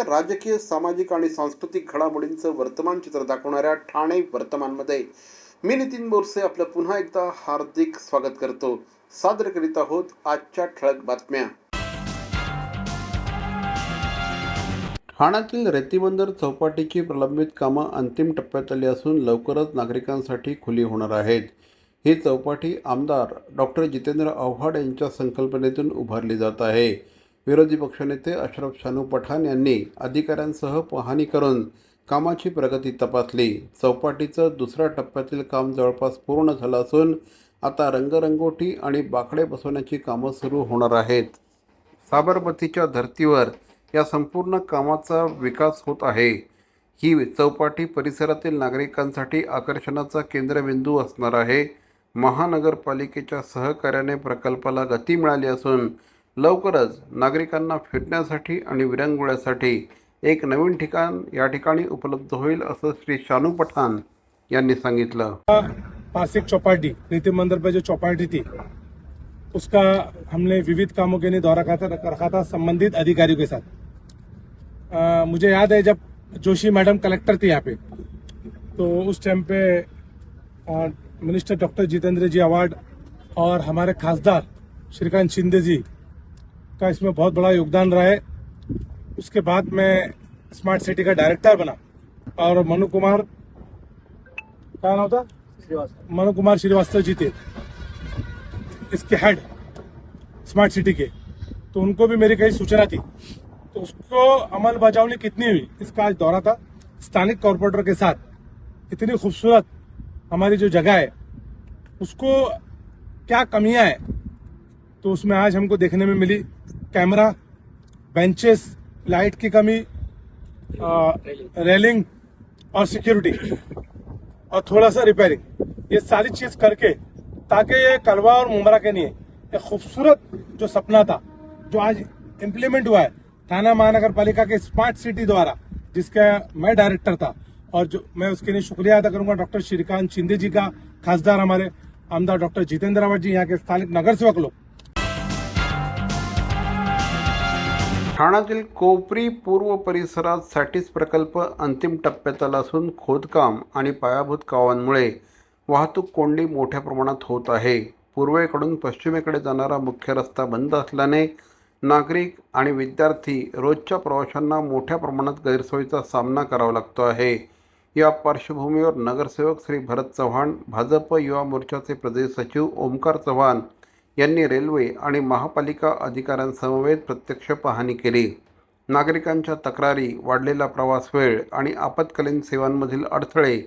जिल्ह्याच्या राजकीय, सामाजिक आणि सांस्कृतिक घडामोडींचं वर्तमान चित्र दाखवणाऱ्या ठाणे वर्तमानमध्ये मी नितीन बोरसे आपलं पुन्हा एकदा हार्दिक स्वागत करतो. सादर करीत आहोत आजच्या ठळक बातम्या. ठाण्यातील रेतीबंदर चौपाटीची प्रलंबित कामं अंतिम टप्प्यात आली असून लवकरच नागरिकांसाठी खुली होणार आहेत. ही चौपाटी आमदार डॉक्टर जितेंद्र आव्हाड यांच्या संकल्पनेतून उभारली जात आहे. विरोधी पक्षनेते अशरफ शानू पठाण यांनी अधिकाऱ्यांसह पाहणी करून कामाची प्रगती तपासली. चौपाटीचं दुसऱ्या टप्प्यातील काम जवळपास पूर्ण झालं असून आता रंगरंगोटी आणि बाकडे बसवण्याची कामं सुरू होणार आहेत. साबरमतीच्या धर्तीवर या संपूर्ण कामाचा विकास होत आहे. ही चौपाटी परिसरातील नागरिकांसाठी आकर्षणाचा केंद्रबिंदू असणार आहे. महानगरपालिकेच्या सहकार्याने प्रकल्पाला गती मिळाली असून लवकरच नागरिकांना फिरण्यासाठी आणि विरंगुळ्यासाठी एक नवीन ठिकाण या ठिकाणी उपलब्ध होईल असं श्री शानू पठाण यांनी सांगितलं. पास एक चौपाटी रीति मंदिर पे जो चौपाटी थी उसका हमने विविध कामों के लिए दौरा रखा था संबंधित अधिकारियों के साथ। मुझे याद है जब जोशी मैडम कलेक्टर थी यहाँ पे, तो उस टाइम पे मिनिस्टर डॉक्टर जितेंद्र जी अवार्ड और हमारे खासदार श्रीकांत शिंदे जी का इसमें बहुत बड़ा योगदान रहा है। उसके बाद मैं स्मार्ट सिटी का डायरेक्टर बना और मनु कुमार क्या नाम था, मनु कुमार श्रीवास्तव जी थे इसके हेड स्मार्ट सिटी के, तो उनको भी मेरी कई सूचना थी, तो उसको अमल बजावनी कितनी हुई इसका आज दौरा था स्थानिक कॉर्पोरेटर के साथ। इतनी खूबसूरत हमारी जो जगह है उसको क्या कमियां है तो उसमें आज हमको देखने में मिली। कैमरा, बेंचेस, लाइट की कमी, रेलिंग और सिक्योरिटी और थोड़ा सा रिपेयरिंग, ये सारी चीज करके ताकि ये कलवा और मुमरा के लिए एक खूबसूरत जो सपना था जो आज इम्प्लीमेंट हुआ है थाना महानगर पालिका के स्मार्ट सिटी द्वारा, जिसका मैं डायरेक्टर था, और जो मैं उसके लिए शुक्रिया अदा करूंगा डॉक्टर श्रीकांत शिंदे जी का, खासदार हमारे आमदार डॉक्टर जितेंद्र आवाड जी, यहाँ के स्थानिक नगरसेवक लोग। ठाण्यातील कोपरी पूर्व परिसरात सॅटिस प्रकल्प अंतिम टप्प्यात आला असून खोदकाम आणि पायाभूत कामांमुळे वाहतूक कोंडी मोठ्या प्रमाणात होत आहे. पूर्वेकडून पश्चिमेकडे जाणारा मुख्य रस्ता बंद असल्याने नागरिक आणि विद्यार्थी रोजच्या प्रवाशांना मोठ्या प्रमाणात गैरसोयीचा सामना करावा लागतो आहे. या पार्श्वभूमीवर नगरसेवक श्री भरत चव्हाण, भाजप युवा मोर्चाचे प्रदेश सचिव ओमकार चव्हाण यांनी रेल्वे आणि महापालिका अधिकाऱ्यांसमवेत प्रत्यक्ष पाहणी केली. नागरिकांच्या तक्रारी, वाढलेला प्रवास वेळ आणि आपत्कालीन सेवांमधील अडथळे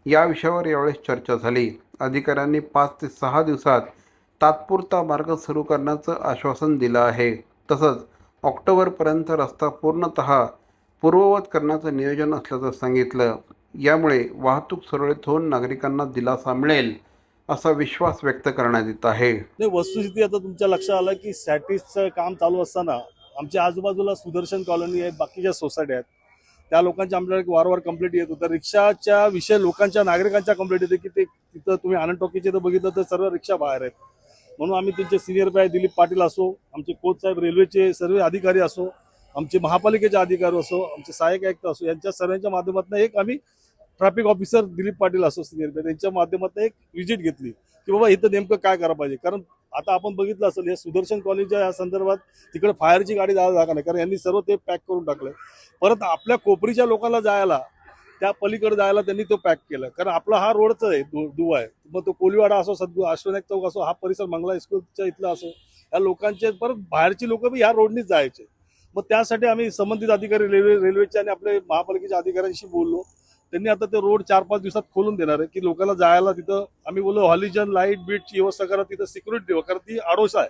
या विषयावर यावेळी चर्चा झाली. अधिकाऱ्यांनी 5 ते 6 दिवसात तात्पुरता मार्ग सुरू करण्याचं आश्वासन दिलं आहे. तसंच ऑक्टोबरपर्यंत रस्ता पूर्णतः पूर्ववत करण्याचं नियोजन असल्याचं सांगितलं. यामुळे वाहतूक सुरळीत होऊन नागरिकांना दिलासा मिळेल असा विश्वास व्यक्त करण्यात येत आहे. वस्तुस्थिती आता तुमच्या लक्षात आलं की सॅटिसचं काम चालू असताना आमच्या आजूबाजूला सुदर्शन कॉलनी आहे, बाकीच्या सोसायटी आहेत, त्या लोकांच्या आमच्याकडे वारंवार कंप्लेंट येत होत्या. रिक्षाच्या विषय लोकांच्या, नागरिकांच्या कंप्लेंट येते की ते तिथं तुम्ही आनंद टॉकीचे तर बघितलं तर सर्व रिक्षा बाहेर आहेत. म्हणून आम्ही त्यांचे सिनियर पी दिलीप पाटील असो, आमचे कोच साहेब रेल्वेचे सर्व अधिकारी असो, आमचे महापालिकेचे अधिकारी असो, आमचे सहाय्यक आयुक्त असो, यांच्या सर्वांच्या माध्यमातून एक आम्ही ट्रॅफिक ऑफिसर दिलीप पाटील असो सिनियर पी त्यांच्या माध्यमातून एक व्हिजिट घेतली की बाबा इथं नेमकं काय करायला पाहिजे. कारण आता आपण बघितलं असेल या सुदर्शन कॉलेजच्या या संदर्भात तिकडे फायरची गाडी जागा नाही, कारण यांनी सर्व ते पॅक करून टाकलं. परत आपल्या कोपरीच्या लोकांना जायला, त्या पलीकडे जायला त्यांनी तो पॅक केला, कारण आपला हा रोडचा आहे, दुवा आहे. मग तो कोलीवाडा असो, अश्वनाथ चौक असो, हा परिसर मंगला स्कूलच्या इथला असो, या लोकांचे परत बाहेरची लोक बी ह्या रोडनीच जायचे. मग त्यासाठी आम्ही संबंधित अधिकारी रेल्वेचे आणि आपले महापालिकेच्या अधिकाऱ्यांशी बोललो. त्यांनी आता ते रोड 4-5 दिवसात खोलून देणार आहे की लोकांना जायला तिथं आम्ही बोललो हॉलिजन लाईट बीटची व्यवस्था करा, तिथं सिक्युरिटी ठेवा, कारण ती आडोसा आहे.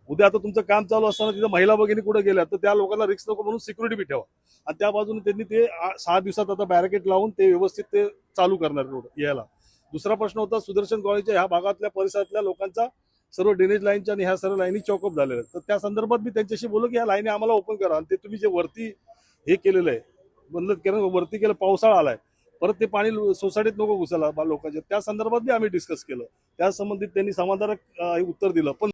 उद्या आता तुमचं काम चालू असताना तिथं महिला भगिनी कुठे गेल्या तर त्या लोकांना रिस्क नको म्हणून सिक्युरिटी बी ठेवा. आणि त्या बाजूने त्यांनी ते 6 दिवसात आता बॅरिकेड लावून ते व्यवस्थित ते चालू करणार रोड यायला. दुसरा प्रश्न होता सुदर्शन कॉलेजच्या ह्या भागातल्या परिसरातल्या लोकांचा सर्व ड्रेनेज लाईनच्या आणि ह्या सर्व लाईनी चॉकअप झालेल्या आहेत. तर त्या संदर्भात मी त्यांच्याशी बोललो की ह्या लाईनी आम्हाला ओपन करा, आणि ते तुम्ही जे वरती हे केलेलं आहे बंद केलं, वरती केलं, पावसाळा आलाय, परत ते पाणी सोसायटीत नको घुसायला लोकांच्या, त्या संदर्भात बी आम्ही डिस्कस केलं. त्या संबंधित त्यांनी समाधानकारक उत्तर दिलं. पण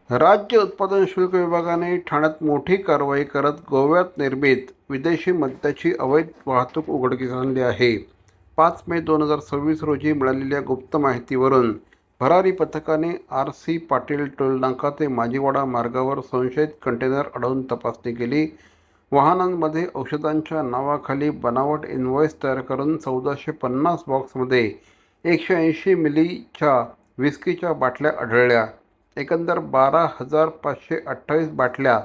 राज्य उत्पादन शुल्क विभागाने ठाण्यात मोठी कारवाई करत गोव्यात निर्मित विदेशी मद्याची अवैध वाहतूक उघडकीस आणली आहे. 5 मे 2026 रोजी मिळालेल्या गुप्त माहितीवरून भरारी पथकाने RC पाटील टोलनाका ते माजीवाडा मार्गावर संशयित कंटेनर अडवून तपासणी केली. वाहनांमध्ये औषधांच्या नावाखाली बनावट इनव्हॉइस तयार करून 1450 बॉक्समध्ये 180 मिलीच्या विस्कीच्या बाटल्या आढळल्या. एकंदर 12,528 बाटल्या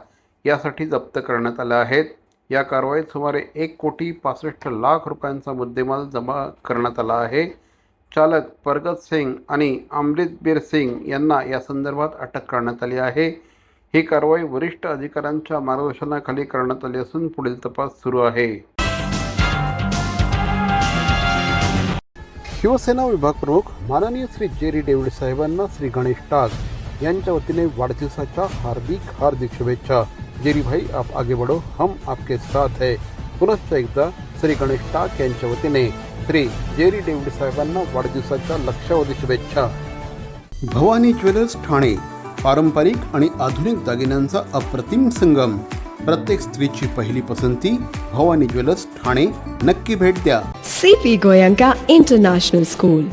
यासाठी जप्त करण्यात आल्या आहेत. या कारवाईत सुमारे 1,65,00,000 रुपयांचा मुद्देमाल जमा करण्यात आला आहे. चालक परगत सिंग आणि अमृतबीर सिंग यांना या संदर्भात अटक करण्यात आली आहे. ही कारवाई वरिष्ठ अधिकाऱ्यांच्या मार्गदर्शनाखाली करण्यात आली असून पुढील तपास सुरू आहे. शिवसेना विभाग प्रमुख माननीय श्री जेरी डेव्हिड साहेबांना श्री गणेश टाक यांच्या वतीने वाढदिवसाच्या हार्दिक शुभेच्छा. जेरी भाई आप आगे बढ़ो, हम आपके साथ है. पुनश्च एकदा श्री गणेश टाक यांच्या वतीने श्री जेरी डेव्हिड साहेबांना वाढदिवसाच्या लक्षावधी शुभेच्छा. भवानी ज्वेलर्स ठाणे पारंपरिक आणि आधुनिक दागिन्यांचा अप्रतिम संगम. प्रत्येक स्त्रीची पहिली पसंती भवानी ज्वेलर्स ठाणे. नक्की भेट द्या. CP Goenka International School,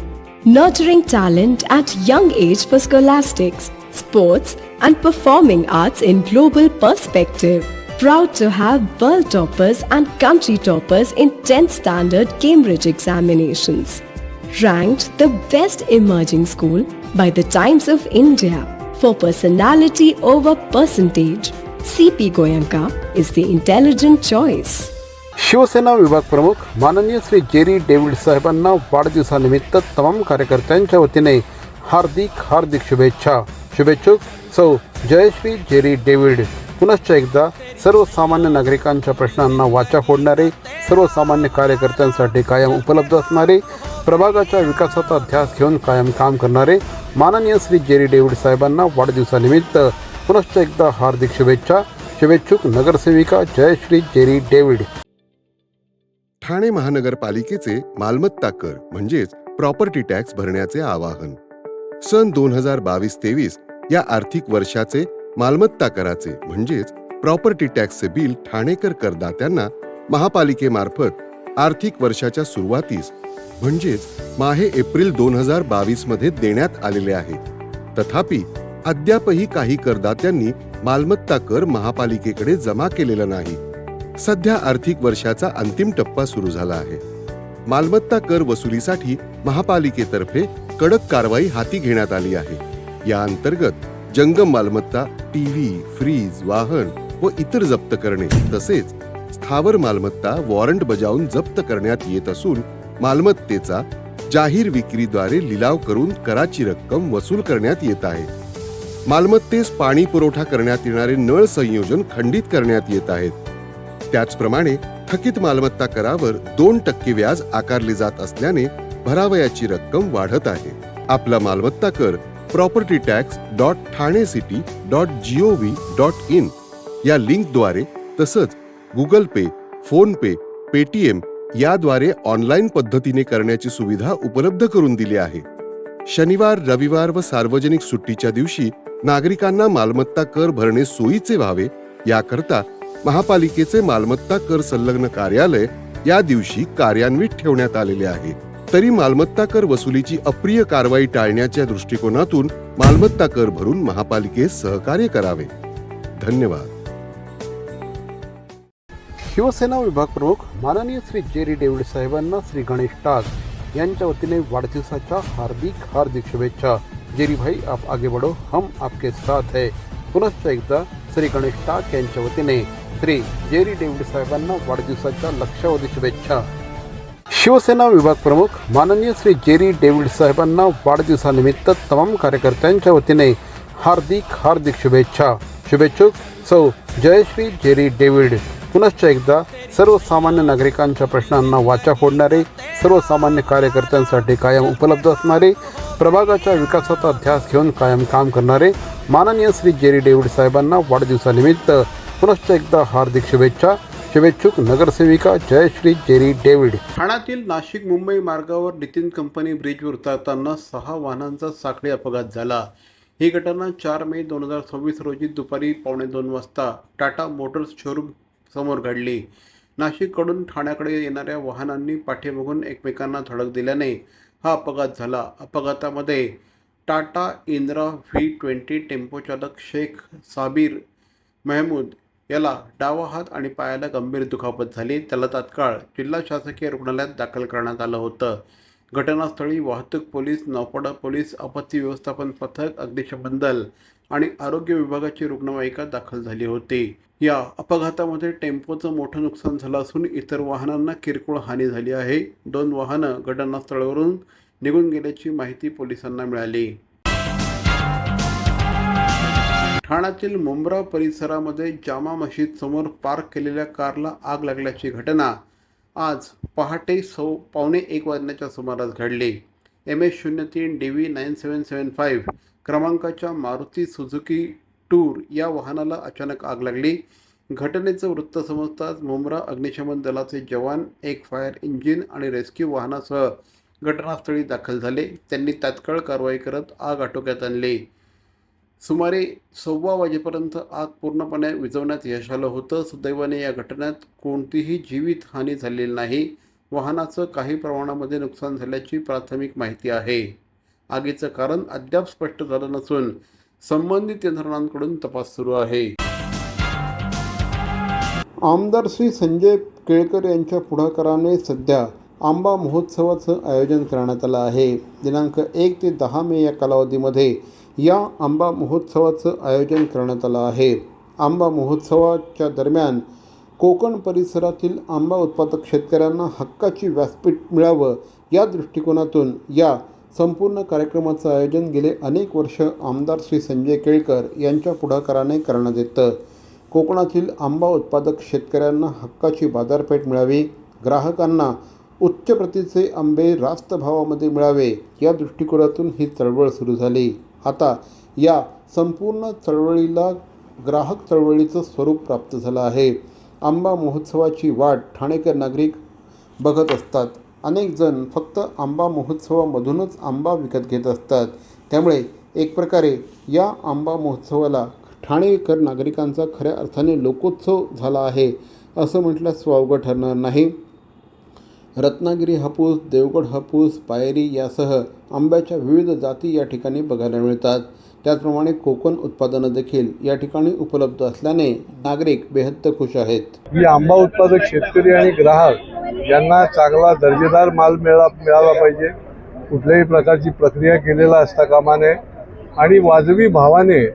nurturing talent at young age for scholastics, sports and performing arts in global perspective. Proud to have world toppers and country toppers in 10th standard Cambridge examinations. Ranked the best emerging school by the Times of India for personality over percentage. CP Goenka is the intelligent choice. Shiv Sena विभाग प्रमुख माननीय Shri Jerry David साहेबांना वाढदिवसानिमित्त तमाम कार्यकर्त्यांच्या वतीने हार्दिक शुभेच्छा. शुभेच्छुक सौ जयश्री जेरी डेव्हिड. पुनश्च एकदा सर्वसामान्य नागरिकांच्या प्रश्नांना वाचा फोडणारे, सर्वसामान्य कार्यकर्त्यांसाठी कायम उपलब्ध असणारे, प्रभागाच्या विकासाचा ध्यास घेऊन कायम काम करणारे माननीय श्री जेरी डेव्हिड साहेबांना वाढदिवसानिमित्त पुनश्च एकदा हार्दिक शुभेच्छा. शुभेच्छुक नगरसेविका जयश्री जेरी डेव्हिड. ठाणे महानगरपालिकेचे मालमत्ता कर म्हणजेच प्रॉपर्टी टॅक्स भरण्याचे आवाहन. सन 2022-23 या आर्थिक वर्षाचे मालमत्ता कराचे म्हणजेच प्रॉपर्टी टॅक्सचे बिल ठाणेकर करदात्यांना महापालिकेमार्फत आर्थिक वर्षाच्या सुरुवातीस म्हणजेच माहे एप्रिल 2022 मध्ये देण्यात आलेले आहे. तथापि अद्यापही काही करदात्यांनी मालमत्ता कर महापालिकेकडे जमा केलेला नाही. सध्या आर्थिक वर्षाचा अंतिम टप्पा सुरू झाला आहे. मालमत्ता कर वसुलीसाठी महापालिकेतर्फे कडक कारवाई हाती घेण्यात आली आहे. या अंतर्गत जंगम मालमत्ता, टीव्ही, फ्रीज, वाहन व इतर जप्त करणे तसेच स्थावर मालमत्ता वॉरंट बजावून जप्त करण्यात येत असून मालमत्तेचा जाहीर विक्रीद्वारे लिलाव करून कराची रक्कम वसूल करण्यात येत आहे. मालमत्तेस पाणी पुरवठा करण्यात येणारे नळ संयोजन खंडित करण्यात येत आहेत. त्याचप्रमाणे थकीत मालमत्ता करावर 2% व्याज आकारले जात असल्याने भरावयाची रक्कम वाढत आहे. आपला मालमत्ता कर propertytax.thanecity.gov.in या लिंकद्वारे तसंच गुगल पे, फोन पे, पेटीएम याद्वारे ऑनलाईन पद्धतीने करण्याची सुविधा उपलब्ध करून दिली आहे. शनिवार, रविवार व सार्वजनिक सुट्टीच्या दिवशी नागरिकांना मालमत्ता कर भरणे सोयीचे व्हावे याकरता महापालिकेचे मालमत्ता कर संलग्न कार्यालय या दिवशी कार्यान्वित ठेवण्यात आलेले आहे. तरी मालमत्ता कर वसुलीची अप्रिय कारवाई टाळण्याच्या दृष्टिकोनातून मालमत्ता कर भरून महापालिकेस सहकार्य करावे. धन्यवाद. शिवसेना विभाग प्रमुख माननीय श्री जेरी डेव्हिड साहेबांना श्री गणेश टाक यांच्या वतीने वाढदिवसाच्या हार्दिक शुभेच्छा. जेरी भाई आप आगे बढ़ो, हम आपके साथ है. पुनश्च एकदा श्री गणेश टाक यांच्या वतीने श्री जेरी डेव्हिड साहेबांना वाढदिवसाच्या लक्षावधी शुभेच्छा. शिवसेना विभाग प्रमुख माननीय श्री जेरी डेव्हिड साहेबांना वाढदिवसानिमित्त तमाम कार्यकर्त्यांच्या वतीने हार्दिक शुभेच्छा. शुभेच्छुक सौ जयश्री जेरी डेव्हिड. पुनश्च एकदा सर्वसामान्य नागरिकांच्या प्रश्नांना वाचा फोडणारे, सर्वसामान्य कार्यकर्त्यांसाठी कायम उपलब्ध असणारे, प्रभागाच्या विकासाचा ध्यास घेऊन कायम काम करणारे माननीय श्री जेरी डेव्हिड साहेबांना वाढदिवसानिमित्त पुनश्च एकदा हार्दिक शुभेच्छा. शुभेच्छुक नगरसेविका जयश्री जेरी डेव्हिड. ठाण्यातील नाशिक मुंबई मार्गावर नितीन कंपनी ब्रिजवर उतरताना 6 वाहनांचा साखळी अपघात झाला. ही घटना 4 मे 2026 रोजी दुपारी 1:45 वाजता टाटा मोटर्स शोरूम समोर घडली. नाशिककडून ठाण्याकडे येणाऱ्या वाहनांनी पाठीमागून एकमेकांना धडक दिल्याने हा अपघात झाला. अपघातामध्ये टाटा इंद्रा V20 टेम्पो चालक शेख साबिर महमूद याला डावा हात आणि पायाला गंभीर दुखापत झाली. त्याला तात्काळ जिल्हा शासकीय रुग्णालयात दाखल करण्यात आलं होतं. घटनास्थळी वाहतूक पोलीस, नौपाडा पोलीस, आपत्ती व्यवस्थापन पथक, अग्निशमन दल आणि आरोग्य विभागाची रुग्णवाहिका दाखल झाली होती. या अपघातामध्ये टेम्पोचं मोठं नुकसान झालं असून इतर वाहनांना किरकोळ हानी झाली आहे. 2 वाहनं घटनास्थळावरून निघून गेल्याची माहिती पोलिसांना मिळाली. ठाण्यातील मुंब्रा परिसरामध्ये जामा मशीद समोर पार्क केलेल्या कारला आग लागल्याची घटना आज पहाटे 1:15 वाजण्याच्या सुमारास घडली. MS03 DV 9775 क्रमांकाच्या मारुती सुझुकी टूर या वाहनाला अचानक आग लागली. घटनेचं वृत्त समजताच मुंब्रा अग्निशमन दलाचे जवान, एक फायर इंजिन आणि रेस्क्यू वाहनासह घटनास्थळी दाखल झाले. त्यांनी तात्काळ कारवाई करत आग आटोक्यात आणली. सुमारे 1:15 वाजेपर्यंत आग पूर्णपणे विझवण्यात यश आलं होतं. सुदैवाने या घटनेत कोणतीही जीवितहानी झालेली नाही. वाहनाचं काही प्रमाणामध्ये नुकसान झाल्याची प्राथमिक माहिती आहे. आगीचं कारण अद्याप स्पष्ट झालं नसून संबंधित यंत्रणांकडून तपास सुरू आहे. आमदार श्री संजय केळकर यांच्या पुढाकाराने सध्या आंबा महोत्सवाचं आयोजन करण्यात आलं आहे. दिनांक 1 ते 10 मे या कालावधीमध्ये या आंबा महोत्सवाचं आयोजन करण्यात आलं आहे. आंबा महोत्सवाच्या दरम्यान कोकण परिसरातील आंबा उत्पादक शेतकऱ्यांना हक्काची व्यासपीठ मिळावं या दृष्टिकोनातून या संपूर्ण कार्यक्रमाचं आयोजन गेले अनेक वर्ष आमदार श्री संजय केळकर यांच्या पुढाकाराने करण्यात येतं. कोकणातील आंबा उत्पादक शेतकऱ्यांना हक्काची बाजारपेठ मिळावी, ग्राहकांना उच्च प्रतीचे आंबे रास्त भावामध्ये मिळावे या दृष्टिकोनातून ही चळवळ सुरू झाली. आता या संपूर्ण चळवळीला ग्राहक चळवळीचं स्वरूप प्राप्त झालं आहे. आंबा महोत्सवाची वाट ठाणेकर नागरिक बघत असतात. अनेक जण फक्त आंबा महोत्सवामधूनच आंबा विकत घेत असतात. त्यामुळे एक प्रकारे या आंबा महोत्सवाला ठाणेकर नागरिकांचा खऱ्या अर्थाने लोकोत्सव झाला आहे असं म्हटल्यास वावगं ठरणार नाही. रत्नागिरी हापूस, देवगड हापूस, पायरी यासह आंब्याच्या विविध जाती या ठिकाणी बघायला मिळतात. त्याचप्रमाणे कोकण उत्पादनं देखील या ठिकाणी उपलब्ध असल्याने नागरिक बेहद खुश आहेत. ही आंबा उत्पादक शेतकरी आणि ग्राहक यांना चांगला दर्जेदार माल मिळाला पाहिजे. कुठल्याही प्रकारची प्रक्रिया केलेला असता कामा नये आणि वाजवी भावाने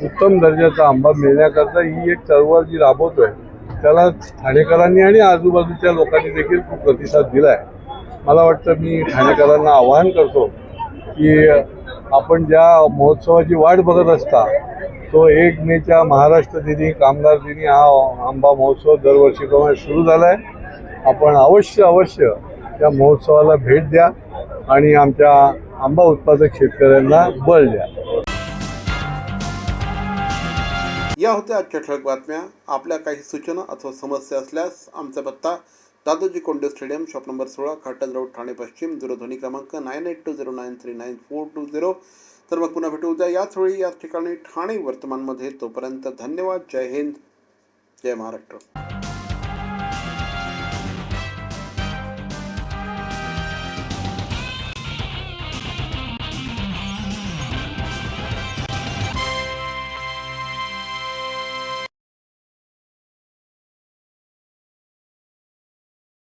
उत्तम दर्जाचा आंबा मिळण्याकरता ही एक चळवळ जी राबवतोय त्याला ठाणेकरांनी आणि आजूबाजूच्या लोकांनी देखील खूप प्रतिसाद दिला आहे. मला वाटतं मी ठाणेकरांना आवाहन करतो की आपण ज्या महोत्सवाची वाट बघत असता तो 1 मेच्या महाराष्ट्र दिनी, कामगार दिनी हा आंबा महोत्सव दरवर्षीप्रमाणे सुरू झाला आहे. आपण अवश्य त्या महोत्सवाला भेट द्या आणि आमच्या आंबा उत्पादक शेतकऱ्यांना बळ द्या. या होत्या आजच्या ठळक बातम्या. आपल्या काही सूचना अथवा समस्या असल्यास आमचा पत्ता Dadoji Konde stadium, shop number 16, Khatan road, Thane पश्चिम, दूरध्वनी क्रमांक 9820939420. तर मग पुन्हा भेटू उद्या याच वेळी याच ठिकाणी ठाणे वर्तमानमध्ये. तोपर्यंत धन्यवाद. जय हिंद, जय महाराष्ट्र.